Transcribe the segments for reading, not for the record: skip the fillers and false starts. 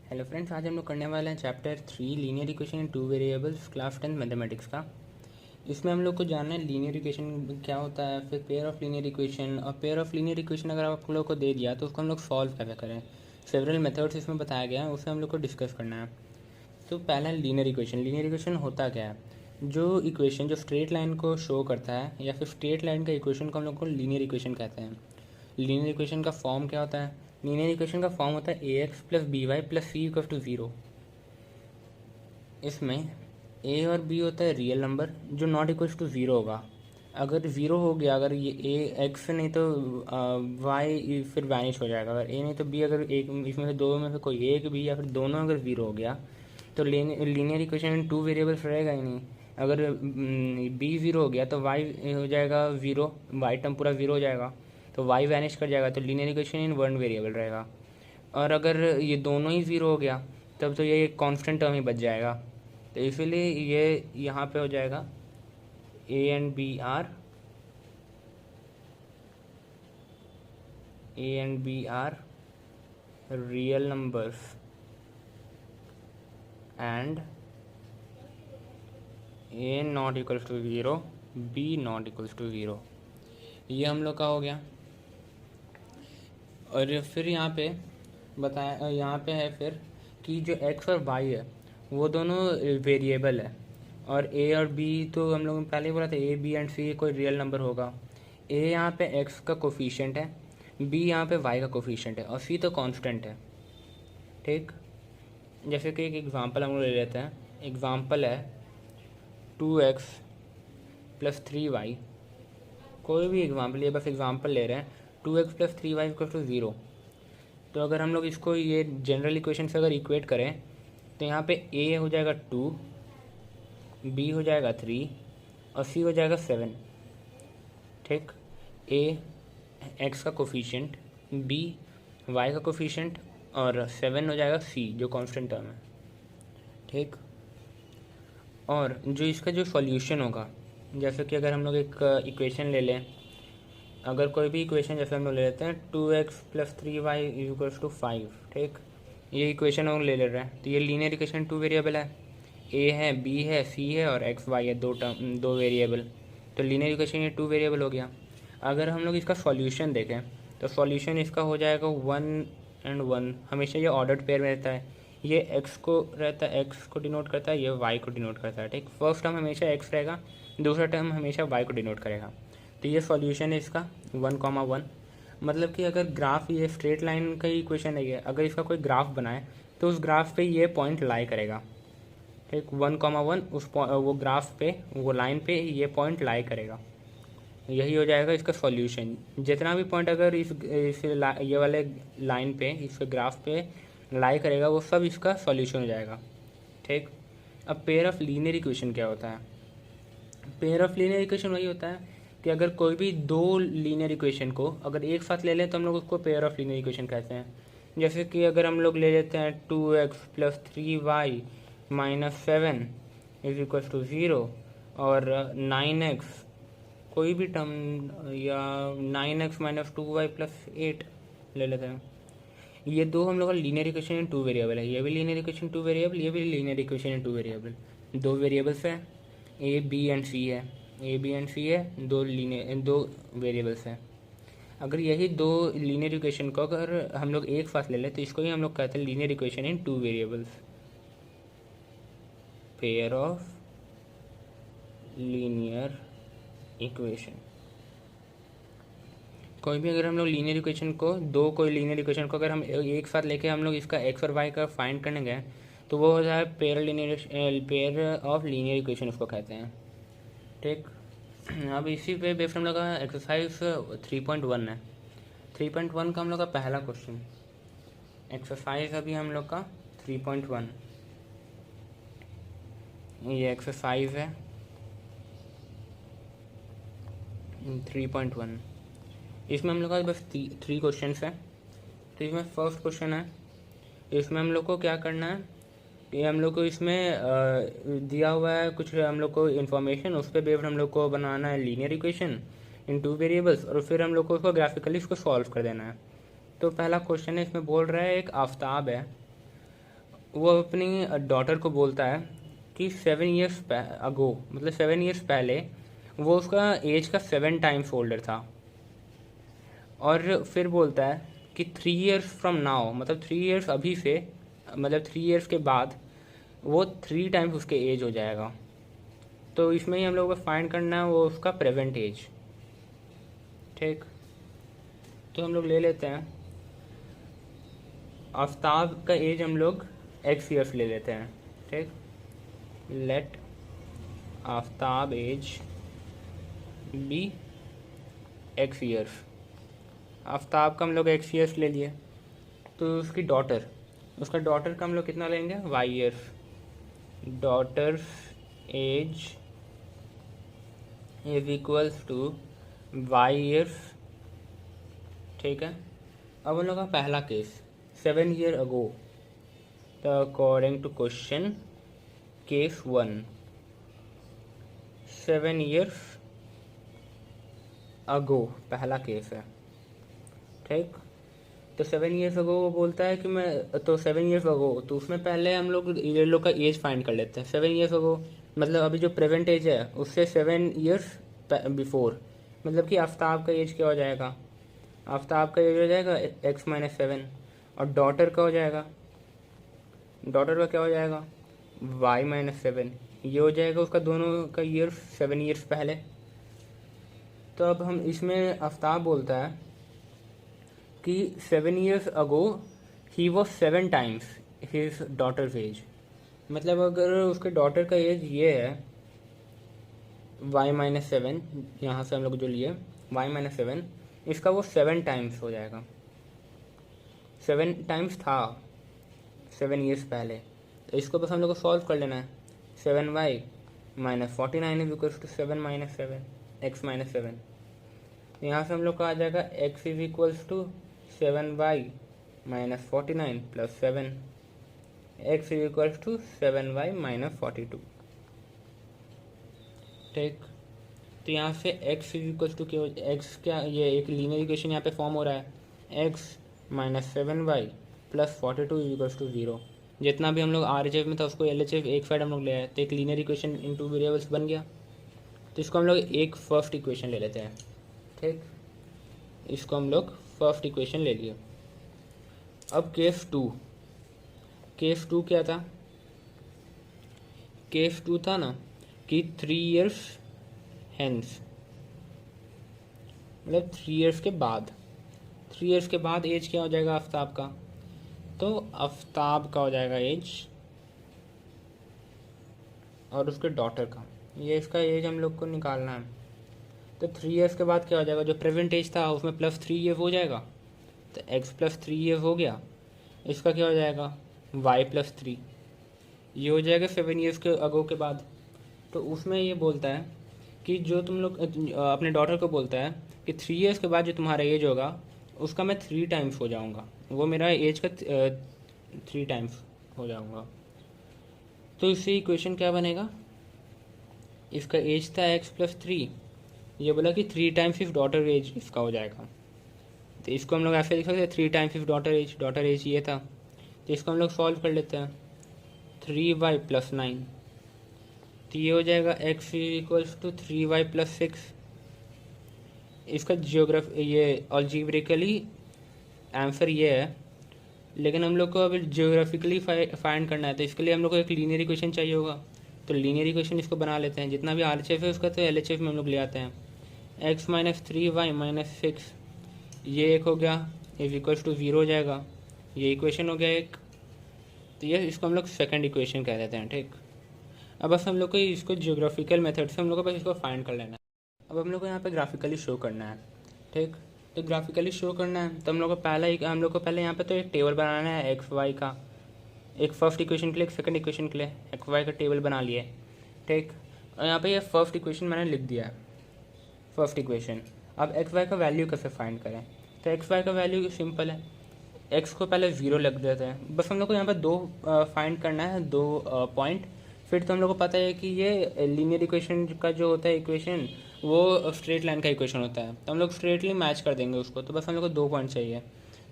Hello friends, आज हम लोग करने वाले हैं chapter 3 linear equation in 2 variables class 10 mathematics का। इसमें हम लोग को जानना है लीनियर इक्वेशन क्या होता है, फिर पेयर ऑफ लीनियर इक्वेशन। और पेयर ऑफ लीनियर इक्वेशन अगर आप लोग को दे दिया तो उसको हम लोग सॉल्व कैसे करें। सेवरल मेथड्स इसमें बताया गया है, उसे हम लोग को डिस्कस करना है। तो पहला लीनियर इक्वेशन। लीनियर इक्वेशन होता क्या है? जो इक्वेशन जो स्ट्रेट लाइन को शो करता है या फिर स्ट्रेट लाइन का इक्वेशन को हम लोग को लीनियर इक्वेशन कहते हैं। लीनियर इक्वेशन का फॉर्म क्या होता है? लीनियर इक्वेशन का फॉर्म होता है a x plus b y plus c equal to zero. इसमें ए और बी होता है रियल नंबर जो नॉट इक्वल्स टू ज़ीरो होगा। अगर ज़ीरो हो गया, अगर ये ए एक्स नहीं तो वाई फिर वैनिश हो जाएगा। अगर ए नहीं तो बी, अगर एक इसमें से दो में से कोई एक बी या फिर दोनों अगर ज़ीरो हो गया तो लीनियर इक्वेशन इन 2 वेरिएबल्स रहेगा ही नहीं। अगर बी ज़ीरो हो गया तो वाई हो जाएगा ज़ीरो, वाई टर्म पूरा ज़ीरो हो जाएगा, तो वाई वैनिश कर जाएगा, तो लीनियर इक्वेशन इन 1 वेरिएबल रहेगा। और अगर ये दोनों ही ज़ीरो हो गया तब तो ये कांस्टेंट टर्म ही बच जाएगा। तो इसीलिए ये यहाँ पे हो जाएगा A and B are real numbers and A not equals to zero, B not equals to zero. ये हम लोग का हो गया। और फिर यहाँ पे बताया, यहाँ पे है फिर कि जो एक्स और वाई है वो दोनों वेरिएबल है। और ए और बी तो हम लोगों ने पहले ही बोला था ए बी एंड सी कोई रियल नंबर होगा। ए यहाँ पे एक्स का कोफिशिएंट है, बी यहाँ पे वाई का कोफिशिएंट है और सी तो कांस्टेंट है। ठीक, जैसे कि एक एग्जांपल हम लोग ले लेते हैं। एग्जांपल है 2x प्लस 3y। कोई भी एग्जांपल, ये बस एग्जांपल ले रहे हैं। 2x plus 3y equal to zero. तो अगर हम लोग इसको ये जनरल इक्वेशन से अगर इक्वेट करें तो यहाँ पे a हो जाएगा 2, b हो जाएगा 3 और c हो जाएगा 7। ठीक, a x का कोफिशिएंट, b y का कोफिशिएंट और 7 हो जाएगा c जो कांस्टेंट टर्म है। ठीक, और जो इसका जो सॉल्यूशन होगा, जैसे कि अगर हम लोग एक इक्वेशन ले लें, अगर कोई भी इक्वेशन जैसे हम लोग ले लेते हैं 2x plus 3y equals to 5। ठीक, ये इक्वेशन हम ले रहे हैं तो ये लीनियर इक्वेशन 2 वेरिएबल है। a है, b है, c है और x y है, दो वेरिएबल। तो लीनियर इक्वेशन ये 2 वेरिएबल हो गया। अगर हम लोग इसका सॉल्यूशन देखें तो सॉल्यूशन इसका हो जाएगा 1 एंड 1। हमेशा ये ऑर्डर्ड पेयर में रहता है। ये x को रहता है, x को डिनोट करता है, ये y को डिनोट करता है। ठीक, फर्स्ट टर्म हमेशा x रहेगा, दूसरा टर्म हमेशा y को डिनोट करेगा। तो ये सॉल्यूशन है इसका 1,1। मतलब कि अगर ग्राफ, ये स्ट्रेट लाइन का ही इक्वेशन है ये, अगर इसका कोई ग्राफ बनाए तो उस ग्राफ पे ये पॉइंट लाई करेगा। ठीक, 1,1 वो ग्राफ पे, वो लाइन पे ये पॉइंट लाई करेगा। यही हो जाएगा इसका सॉल्यूशन। जितना भी पॉइंट अगर ये वाले लाइन पे, इस ग्राफ पे लाई करेगा वो सब इसका सॉल्यूशन हो जाएगा। ठीक, अब पेयर ऑफ लीनियर इक्वेशन क्या होता है? पेयर ऑफ लीनियर इक्वेशन वही होता है कि अगर कोई भी दो लीनियर इक्वेशन को अगर एक साथ ले लें तो हम लोग उसको पेयर ऑफ लीनियर इक्वेशन कहते हैं। जैसे कि अगर हम लोग ले लेते हैं 2x plus 3y minus 7 is equal to zero और 9x कोई भी टर्म, या 9x माइनस 2y प्लस 8 ले लेते हैं। ये दो हम लोग का लीनियर इक्वेशन इन 2 वेरिएबल है। ये भी लीनियर इक्वेशन 2 वेरिएबल, ये भी लीनियर इक्वेशन इन 2 वेरिएबल। दो वेरिएबल्स है, ए बी एंड सी है, ए बी एंड सी है, दो वेरिएबल्स हैं। अगर यही दो लीनियर इक्वेशन को अगर हम लोग एक साथ ले लें तो इसको ही हम लोग कहते हैं linear equation in 2 variables. Pair of linear equation. कोई भी अगर हम लोग लीनियर इक्वेशन को, कोई लीनियर इक्वेशन को अगर हम एक साथ लेके हम लोग इसका एक्स और वाई का फाइंड करने गए तो वो हो जाए पेयर ऑफ लीनियर इक्वेशन उसको कहते हैं। ठीक, अब इसी पे बेस्ड हम लोग का एक्सरसाइज 3.1 है। 3.1 का हम लोग का पहला क्वेश्चन, एक्सरसाइज अभी हम लोग का 3.1, ये एक्सरसाइज है 3.1। इसमें हम लोग का बस 3 क्वेश्चन है। तो इसमें फर्स्ट क्वेश्चन है, इसमें हम लोग को क्या करना है कि हम लोग को इसमें दिया हुआ है कुछ हम लोग को इन्फॉर्मेशन, उस पर बेस्ड हम लोग को बनाना है लीनियर इक्वेशन इन 2 वेरिएबल्स और फिर हम लोग को उसको ग्राफिकली इसको सॉल्व कर देना है। तो पहला क्वेश्चन है, इसमें बोल रहा है एक आफताब है वो अपनी डॉटर को बोलता है कि 7 ईयर्स अगो, मतलब 7 ईयर्स पहले वो उसका एज का 7 टाइम्स ओल्डर था। और फिर बोलता है कि 3 ईयर्स फ्रॉम नाउ, मतलब 3 ईयर्स अभी से, मतलब 3 ईयर्स के बाद वो 3 टाइम्स उसके एज हो जाएगा। तो इसमें ही हम लोग को फाइंड करना है वो उसका प्रेजेंट एज। ठीक, तो हम लोग ले लेते हैं आफ्ताब का एज, हम लोग एक्स ईयर्स ले लेते हैं। ठीक, let Aftab age be x years. Aftab का हम लोग एक्स ईयर्स ले लिए, तो उसकी डॉटर, उसका डॉटर का हम लोग कितना लेंगे, Y years. Daughter's age is equals to Y years. ठीक है, अब हम लोग का पहला केस 7 ईयर अगो, तो according to question case 1 7 years ago पहला केस है। ठीक, तो 7 ईयर्स अगो वो बोलता है कि मैं, तो 7 ईयर्स अगो, तो उसमें पहले हम लोग ये लोग का एज फाइंड कर लेते हैं। 7 ईयर्स अगो मतलब अभी जो प्रेजेंट एज है उससे 7 ईयर्स बिफोर, मतलब कि आफ्ताब का एज क्या हो जाएगा, आफ्ताब का एज हो जाएगा x-7, और डॉटर का हो जाएगा, डॉटर का क्या हो जाएगा y-7। ये हो जाएगा उसका दोनों का ईयर 7 ईयर्स पहले। तो अब हम इसमें आफ्ताब बोलता है कि 7 years ago he was 7 times his daughters as. मतलब अगर उसके डॉटर का एज ये है y-7, यहाँ से हम लोग जो लिए y-7, इसका वो 7 टाइम्स हो जाएगा। 7 टाइम्स था 7 ईयर्स पहले, तो इसको बस हम लोग को सॉल्व कर लेना है। 7y-49 is equal to 7-7 x-7। यहाँ से हम लोग का आ जाएगा x is equals to 7y-49 plus 7, x is equals to 7y-42। ठीक, तो यहाँ से x is equals to x क्या, ये एक लीनियर इक्वेशन यहाँ पे फॉर्म हो रहा है, x-7y plus 42 is equals to 0। जितना भी हम लोग RHF में था उसको LHF एक साइड हम लोग ले आए, तो एक linear equation in two variables बन गया। तो इसको हम लोग एक फर्स्ट इक्वेशन ले लेते हैं। ठीक, इसको हम लोग फर्स्ट इक्वेशन ले लिए। अब केस 2, केस 2 क्या था, केस 2 था ना कि 3 ईयर्स हेंस, मतलब 3 ईयर्स के बाद, 3 ईयर्स के बाद एज क्या हो जाएगा आफ्ताब का, तो आफ्ताब का हो जाएगा एज और उसके डॉटर का, ये इसका एज हम लोग को निकालना है। तो 3 ईयर्स के बाद क्या हो जाएगा, जो प्रेजेंट एज था उसमें प्लस 3 ईयर हो जाएगा, तो x प्लस 3 ईयर हो गया। इसका क्या हो जाएगा y प्लस 3, ये हो जाएगा 7 ईयर्स के अगो के बाद। तो उसमें ये बोलता है कि जो तुम लोग अपने डॉटर को बोलता है कि 3 ईयर्स के बाद जो तुम्हारा एज होगा उसका मैं 3 टाइम्स हो जाऊंगा, वो मेरा एज का 3 टाइम्स हो जाऊंगा। तो इससे इक्वेशन क्या बनेगा, इसका एज था x प्लस 3, ये बोला कि 3 टाइम्स इफ डॉटर एज इसका हो जाएगा। तो इसको हम लोग ऐसे लिख सकते हैं 3 टाइम्स इफ डॉटर एज ये था। तो इसको हम लोग सॉल्व कर लेते हैं, 3y प्लस 9, तो ये हो जाएगा x equals to 3y plus 6। इसका ये अलजेब्रिकली आंसर ये है, लेकिन हम लोग को अभी जियोग्राफिकली फाइंड करना है, तो इसके लिए हम लोग को एक लीनियर इक्वेशन चाहिए होगा। तो लीनियर इक्वेशन इसको बना लेते हैं, जितना भी RHF है उसका तो LHF में हम लोग ले आते हैं। x-3y-6 ये एक हो गया, इज इक्वल्स टू 0 हो जाएगा, ये इक्वेशन हो गया एक। तो ये इसको हम लोग सेकंड इक्वेशन कह देते हैं। ठीक, अब बस हम लोग को इसको जियोग्राफिकल मेथड से हम लोग को बस इसको फाइंड कर लेना है। अब हम लोग को यहाँ पे ग्राफिकली शो करना है। ठीक, तो ग्राफिकली शो करना है तो हम लोग को हम लोग को पहले यहाँ पे तो एक टेबल बनाना है एक्स वाई का, एक फर्स्ट इक्वेशन के लिए, एक सेकंड इक्वेशन के लिए एक्स वाई का टेबल बना लिए। ठीक, और यहाँ पे ये फर्स्ट इक्वेशन मैंने लिख दिया है, फर्स्ट इक्वेशन। अब एक्स वाई का वैल्यू कैसे फाइंड करें, तो एक्स वाई का वैल्यू सिंपल है, एक्स को पहले 0 लग देते हैं। बस हम लोग को यहाँ पर दो फाइंड करना है, दो पॉइंट। फिर तो हम लोग को पता है कि ये लीनियर इक्वेशन का जो होता है इक्वेशन वो स्ट्रेट लाइन का इक्वेशन होता है, तो हम लोग स्ट्रेटली मैच कर देंगे उसको। तो बस हम लोग को 2 पॉइंट चाहिए,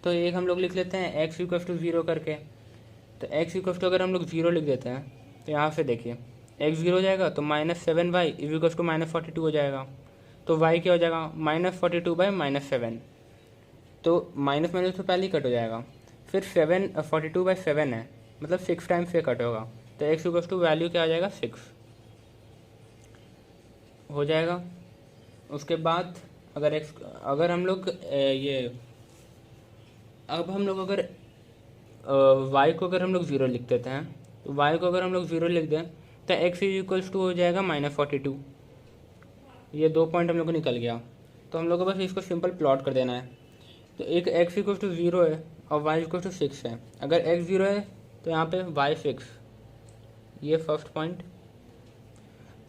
तो एक हम लोग लिख लेते हैं x इक्वल टू 0 करके। तो एक्स इक्वल टू अगर हम लोग 0 लिख देते हैं तो यहाँ से देखिए एक्स 0 हो जाएगा तो -7y इक्वल टू -42 हो जाएगा। तो y क्या हो जाएगा -42/-7। तो माइनस माइनस तो पहले ही कट हो जाएगा। फिर 42/7 है मतलब 6 टाइम्स से कट होगा। तो एक्स इक्वल टू वैल्यू क्या आ जाएगा 6 हो जाएगा। उसके बाद अगर हम लोग ये अब हम लोग अगर y को अगर हम लोग 0 लिख देते हैं तो y को अगर हम लोग 0 लिख दें तो x इक्वल्स टू हो जाएगा -42। ये 2 पॉइंट हम लोग को निकल गया। तो हम लोग को बस इसको सिंपल प्लॉट कर देना है। तो एक x इक्वल्स टू 0 है और y इक्वल्स टू 6 है। अगर x 0 है तो यहाँ पे y 6, ये फर्स्ट पॉइंट।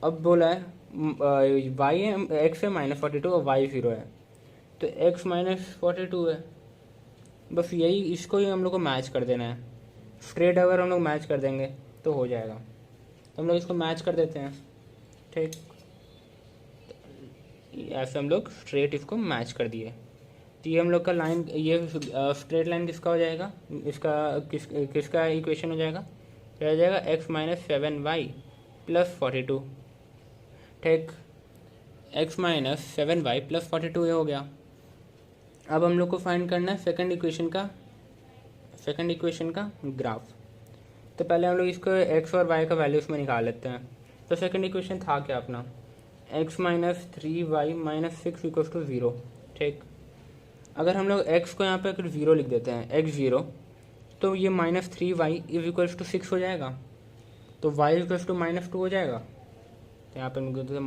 अब बोला है y है x है -42 और y 0 है तो x -42 है। बस यही इसको ही हम लोग को मैच कर देना है। स्ट्रेट अगर हम लोग मैच कर देंगे तो हो जाएगा। तो हम लोग इसको मैच कर देते हैं, ठीक। ऐसे हम लोग स्ट्रेट इसको मैच कर दिए। तो ये हम लोग का लाइन, ये स्ट्रेट लाइन किसका हो जाएगा, किसका इक्वेशन हो जाएगा, क्या हो जाएगा x -7y + 42, ठीक। x -7y + 42 ये हो गया। अब हम लोग को फाइंड करना है सेकंड इक्वेशन का ग्राफ। तो पहले हम लोग इसको x और y का वैल्यू इसमें निकाल लेते हैं। तो सेकंड इक्वेशन था क्या अपना, x -3y - 6 = 0, ठीक। अगर हम लोग x को यहाँ पे अगर 0 लिख देते हैं, x 0, तो ये -3y = 6 हो जाएगा। तो y = -2 हो जाएगा। तो यहाँ पे हम लिख देते हैं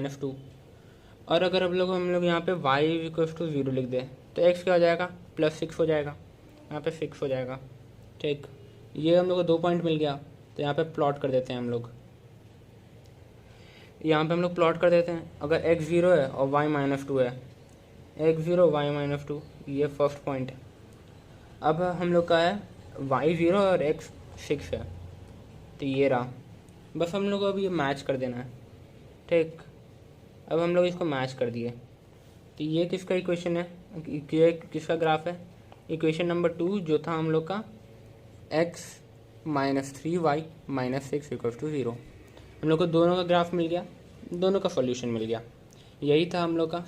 -2। और अगर हम लोग यहाँ पे y = 0 लिख दें तो x क्या हो जाएगा +6 हो जाएगा। यहाँ पे 6 हो जाएगा, ठीक। ये हम लोग को 2 पॉइंट मिल गया। तो यहाँ पे प्लॉट कर देते हैं हम लोग। यहाँ पे हम लोग प्लॉट कर देते हैं। अगर x 0 है और y -2 है, x 0 y -2, ये फर्स्ट पॉइंट। अब हम लोग का है y 0 और x 6 है, तो ये रहा। बस हम लोग को अब ये मैच कर देना है, ठीक। अब हम लोग इसको मैच कर दिए। तो ये किसका इक्वेशन है, ये किसका ग्राफ है, इक्वेशन नंबर 2 जो था हम लोग का x -3y - 6 = 0। हम लोग को दोनों का ग्राफ मिल गया, दोनों का सॉल्यूशन मिल गया। यही था हम लोग का।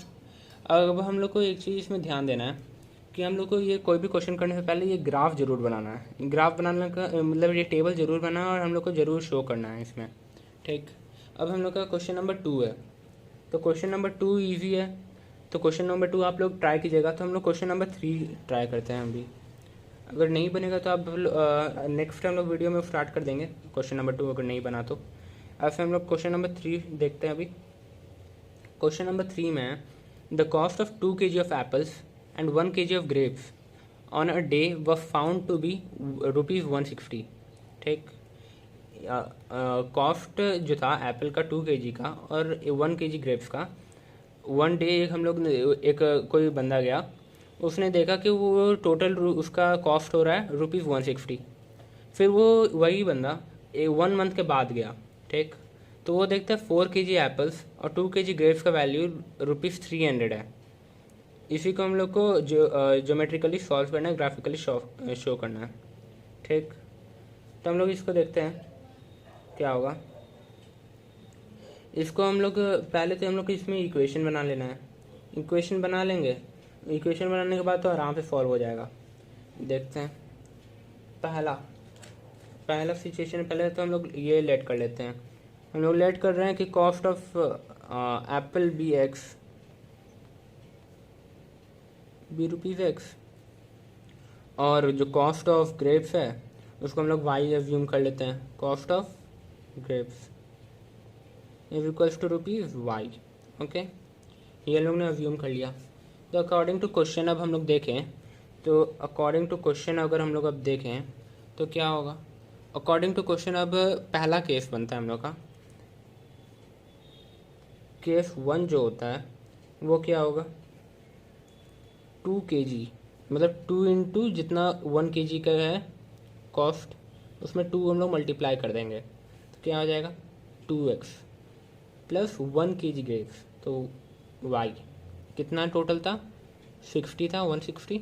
अब हम लोग को एक चीज़ इसमें ध्यान देना है कि हम लोग को ये कोई भी क्वेश्चन करने से पहले ये ग्राफ जरूर बनाना है। ग्राफ बनाने का मतलब ये टेबल जरूर बनाना है और हम लोग को ज़रूर शो करना है इसमें, ठीक। अब हम लोग का क्वेश्चन नंबर 2 है। तो क्वेश्चन नंबर 2 ईजी है। तो क्वेश्चन नंबर 2 आप लोग ट्राई कीजिएगा। तो हम लोग क्वेश्चन नंबर 3 ट्राई करते हैं अभी। अगर नहीं बनेगा तो आप नेक्स्ट टाइम लोग वीडियो में स्टार्ट कर देंगे क्वेश्चन नंबर 2 अगर नहीं बना तो। ऐसे हम लोग क्वेश्चन नंबर 3 देखते हैं अभी। क्वेश्चन नंबर 3 में है the cost of 2 kg of apples and 1 kg of grapes on a day व फाउंड टू बी ₹160, ठीक। कॉस्ट जो था एप्पल का 2 kg का और 1 kg ग्रेप्स का, वन डे एक कोई बंदा गया, उसने देखा कि वो टोटल उसका कॉस्ट हो रहा है ₹160। फिर वो वही बंदा 1 मंथ के बाद गया, ठीक। तो वो देखता है 4 kg एप्पल्स और 2 kg ग्रेप्स का वैल्यू ₹300 है। इसी को हम लोग को ज्योमेट्रिकली सॉल्व करना है, ग्राफिकली शो करना है, ठीक। तो हम लोग इसको देखते हैं क्या होगा। इसको हम लोग पहले तो हम लोग को इसमें इक्वेशन बना लेना है। इक्वेशन बना लेंगे, इक्वेशन बनाने के बाद तो आराम से सॉल्व हो जाएगा। देखते हैं पहला सिचुएशन। पहले तो हम लोग ये लेट कर लेते हैं। हम लोग लेट कर रहे हैं कि cost of apple be ₹x और जो कॉस्ट ऑफ ग्रेप्स है उसको हम लोग y एज्यूम कर लेते हैं। Cost of grapes =√y, okay. ये लोग ने अज्यूम कर लिया। तो अकॉर्डिंग टू क्वेश्चन अब हम लोग देखें तो अकॉर्डिंग टू क्वेश्चन अगर हम लोग अब देखें तो क्या होगा। अकॉर्डिंग टू क्वेश्चन अब पहला केस बनता है हम लोग का। केस 1 जो होता है वो क्या होगा, 2 kg मतलब 2 इंटू जितना 1 kg का है कॉस्ट, उसमें 2 हम लोग मल्टीप्लाई कर देंगे तो क्या हो जाएगा 2x प्लस 1 kg ग्रेप्स। तो y कितना टोटल था 60 था, 160।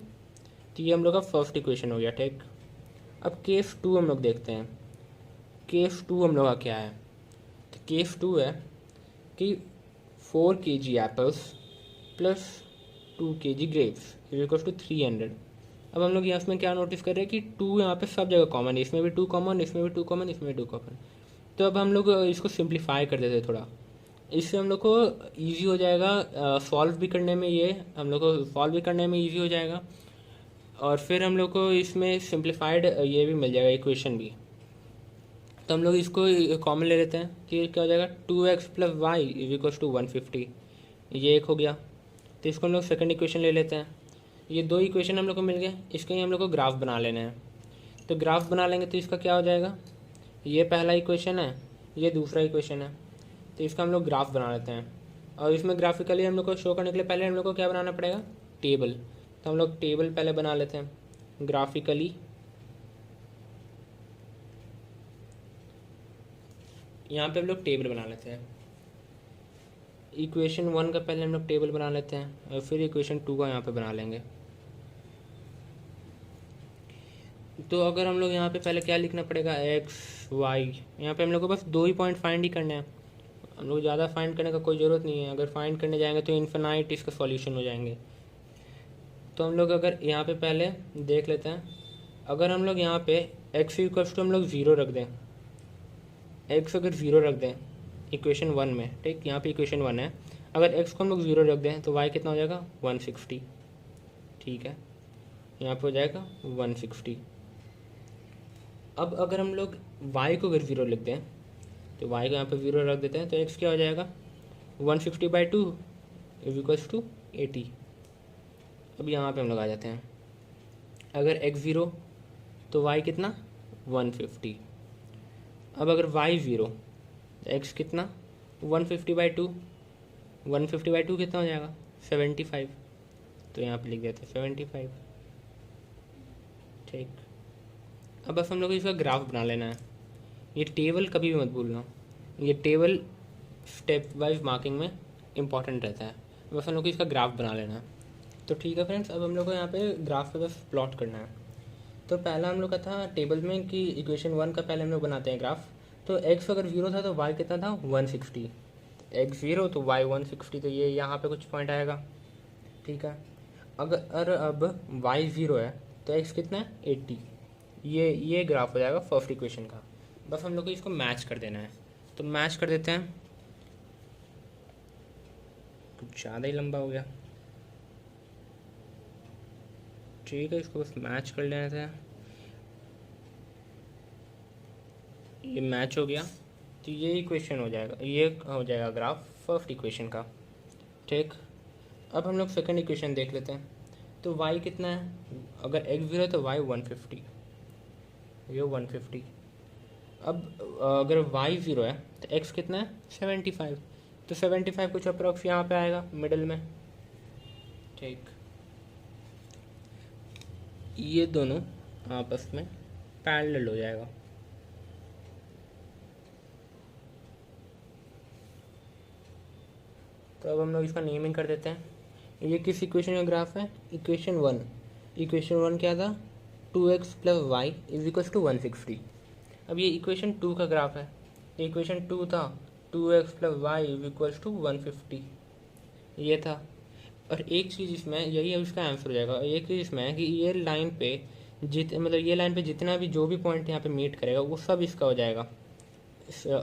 तो ये हम लोग का फर्स्ट इक्वेशन हो गया, ठीक। अब केस 2 हम लोग देखते हैं। केस 2 हम लोग का क्या है? तो केस 2 है कि 4 kg apples plus 2 kg grapes equals to 300। अब हम लोग यहाँ इसमें क्या नोटिस कर रहे हैं कि 2 यहाँ पे सब जगह कॉमन है, इसमें भी 2 कॉमन, इसमें भी 2 कॉमन, इसमें भी 2 कॉमन। तो अब हम लोग इसको सिंप्लीफाई कर देते हैं थोड़ा, इससे हम लोग को ईजी हो जाएगा सॉल्व भी करने में, ये हम लोग को सॉल्व भी करने में ईजी हो जाएगा। और फिर हम लोग को इसमें सिंप्लीफाइड ये भी मिल जाएगा इक्वेशन भी। तो हम लोग इसको कॉमन ले लेते हैं कि क्या हो जाएगा, 2x plus Y is equals to 150। ये एक हो गया। तो इसको हम लोग सेकंड इक्वेशन ले लेते हैं। ये 2 इक्वेशन हम लोग को मिल गए, इसके ही हम लोग को ग्राफ बना लेना है। तो ग्राफ बना लेंगे तो इसका क्या हो जाएगा, ये पहला इक्वेशन है, ये दूसरा इक्वेशन है। तो इसका हम लोग ग्राफ बना लेते हैं। और इसमें ग्राफिकली हम लोग को शो करने के लिए पहले हम लोग को क्या बनाना पड़ेगा, टेबल। तो हम लोग टेबल पहले बना लेते हैं ग्राफिकली। यहाँ पे हम लोग टेबल बना लेते हैं। इक्वेशन 1 का पहले हम लोग टेबल बना लेते हैं और फिर इक्वेशन 2 का यहाँ पे बना लेंगे। तो अगर हम लोग यहाँ पे पहले क्या लिखना पड़ेगा, एक्स वाई, यहाँ पे हम लोग को बस 2 ही पॉइंट फाइंड ही करने हैं, हम लोग ज़्यादा फाइंड करने का कोई ज़रूरत नहीं है। अगर फाइंड करने जाएंगे तो इन्फिनाइट इसका सॉल्यूशन हो जाएंगे। तो हम लोग अगर यहाँ पे पहले देख लेते हैं, अगर हम लोग यहाँ पे एक्स इक्वल्स टू हम लोग 0 रख दें, एक्स अगर 0 रख दें इक्वेशन 1 में, ठीक, यहाँ पे इक्वेशन 1 है, अगर एक्स को हम लोग 0 रख दें तो वाई कितना हो जाएगा 160, ठीक है, यहाँ पे हो जाएगा 160। अब अगर हम लोग वाई को अगर 0 लिख दें तो वाई को यहाँ पे 0 रख देते हैं, तो एक्स क्या हो जाएगा 160/2 इज इक्वल्स टू 80। अब यहाँ पे हम लोग आ जाते हैं, अगर एक्स 0 तो वाई कितना 150। अब अगर वाई 0 तो एक्स कितना 150/2, 150/2 कितना हो जाएगा 75। तो यहाँ पे लिख देते हैं 75, ठीक। अब बस हम लोग को इसका ग्राफ बना लेना है। ये टेबल कभी भी मत भूलना, ये टेबल स्टेप वाइज मार्किंग में इम्पॉर्टेंट रहता है। बस हम लोग को इसका ग्राफ बना लेना है। तो ठीक है फ्रेंड्स, अब हम लोग को यहाँ पे ग्राफ पे बस प्लॉट करना है। तो पहला हम लोग का था टेबल में कि इक्वेशन 1 का पहले हम लोग बनाते हैं ग्राफ। तो एक्स अगर 0 था तो वाई कितना था 160, एक्स 0 तो वाई 160, तो ये यहाँ पे कुछ पॉइंट आएगा, ठीक है। अगर अब वाई 0 है तो एक्स कितना है 80, ये ग्राफ हो जाएगा फर्स्ट इक्वेशन का। बस हम लोग को इसको मैच कर देना है। तो मैच कर देते हैं, कुछ ज़्यादा ही लंबा हो गया, ठीक है, इसको बस मैच कर लेते हैं। ये मैच हो गया तो ये इक्वेशन हो जाएगा, ये हो जाएगा ग्राफ फर्स्ट इक्वेशन का, ठीक। अब हम लोग सेकंड इक्वेशन देख लेते हैं। तो y कितना है, अगर x 0 है तो y 150, ये 150। अब अगर y 0 है तो x कितना है 75, तो 75 कुछ अप्रॉक्स यहाँ पे आएगा मिडिल में, ठीक। ये दोनों आपस में पैरेलल हो जाएगा। तो अब हम लोग इसका नेमिंग कर देते हैं। ये किस इक्वेशन का ग्राफ है, इक्वेशन 1। इक्वेशन 1 क्या था 2x plus Y is equals to 160। अब ये इक्वेशन 2 का ग्राफ है। इक्वेशन 2 था 2x plus Y is equals to 150, ये था। और एक चीज़ इसमें, यही अब इसका आंसर हो जाएगा। एक चीज़ इसमें है कि ये लाइन पे मतलब ये लाइन पे जितना भी जो भी पॉइंट यहाँ पे मीट करेगा वो सब इसका हो जाएगा,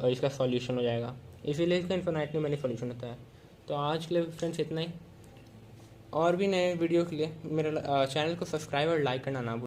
इसका सॉल्यूशन हो जाएगा। इसीलिए इसका इन्फिनाइट न्यूमेरिक सॉल्यूशन होता है। तो आज के लिए फ्रेंड्स इतना ही। और भी नए वीडियो के लिए मेरे चैनल को सब्सक्राइब और लाइक करना ना भूलें।